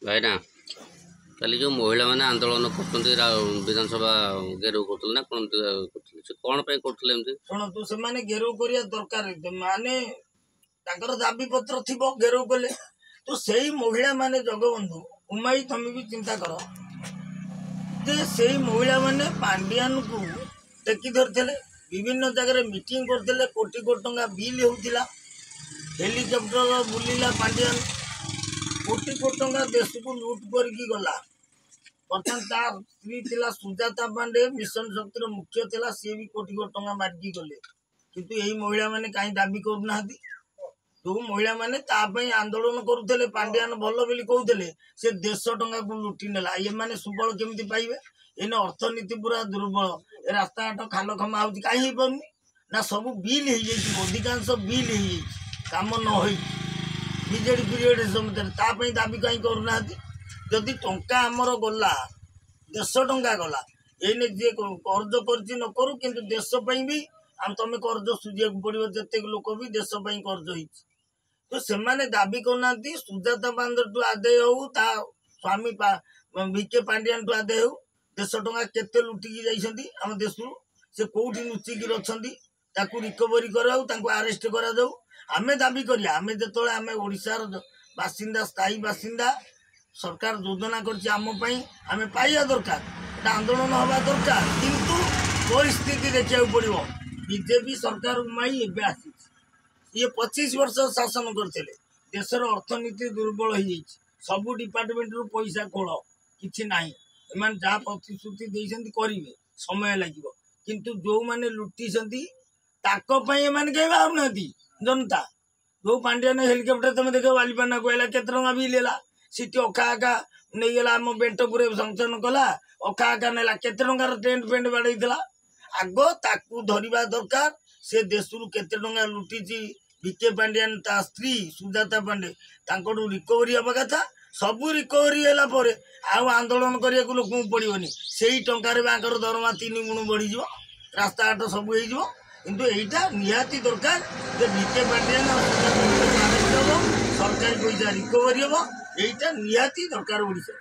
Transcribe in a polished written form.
भाईना काली जो महिला माने आंदोलन करते विधानसभा घेराव करते ना कौन कौन शुणु से घेराव करिया दरकार माने दाबी पत्र थी घेराव कले तो से महिला माने जगबंधु उमाई तुम भी चिंता कर से महिला माने पांडियान को टेकी धरते विभिन्न जगह मीटिंग करते कोटी कोटी टंका बिल होता हेलिकप्टर बुलिला पांडियान कोटी कोटी टंका देश को लुट करके गला बर्तमान तार स्त्री थिला सुजाता पांडे मिशन शक्तिर मुख्य थिला सी भी कोटी कोटी टंका मारिकी गले किंतु यही महिला माने कहीं दाबी करूना जो महिला माने आंदोलन करुले पांडियान भल बोली कहते से 150 टंका को लुटि नेला ये माने सुबल केमती पाइबे एने अर्थनीति पूरा दुर्बल रास्ता घाट खाल खमा हो कहीं पार्नी ना सब बिल हो अधिकांश बिल काम न हो बीजेडी पीरियड समय दाबी कहीं करूना जदि टंका आमर गला 150 टंका गला ये जी कर्ज कर न करू कि देशपाई भी आम तुम कर्ज सुझा पड़ो जिते लोक भी देशपाई कर्ज हो तो से दाबी करना सुजाता पांडे टू आदाय हो स्वामी वीके पांडियान टू आदाय हो 150 टंका केते लुटिकी जाइछंती आम देश से कौटी लुचिकी अच्छी रिकवरी कर आरेस्ट करा आमे दाबी करिया आमे जो आम ओडिशार बासिंदा स्थायी बासिंदा सरकार योजना कर पाइया दरकार आंदोलन हवा दरकार किंतु परिस्थिति देखा पड़ो बीजेपी सरकार उमाई एवं आसी ये 25 वर्ष शासन करते देशर अर्थनीति दुर्बल हो सबू डिपार्टमेंट रु पैसा खोल कि एम जहाँ प्रतिश्रुति करेंगे समय लगे किंतु जो मैंने लुटी कहीं बाहर जनता जो पांडियान हेलिकप्टर तुम देख बालीपाना कहला के बिल है सीटी अखा आका नहीं गला आम बेंटपुर संक्शन कला अखा आका नेला केते टंकार टेंट पेंट बाड़े आग ताकू धरवा दरकार से देश केते टंका लुटी वीके पांडियान ता स्त्री सुजाता पांडे रिकवरी हवा कथा सबू रिकवरी है आंदोलन करने को लोक पड़ोनी से टकर दरमा 3 गुण बढ़ी रास्ता घाट सब हो किंतु एटा निहाती दरकार वीके पांडियान सरकारी पैसा रिकवरी हम एटा निहाती दरकार ओडिशा।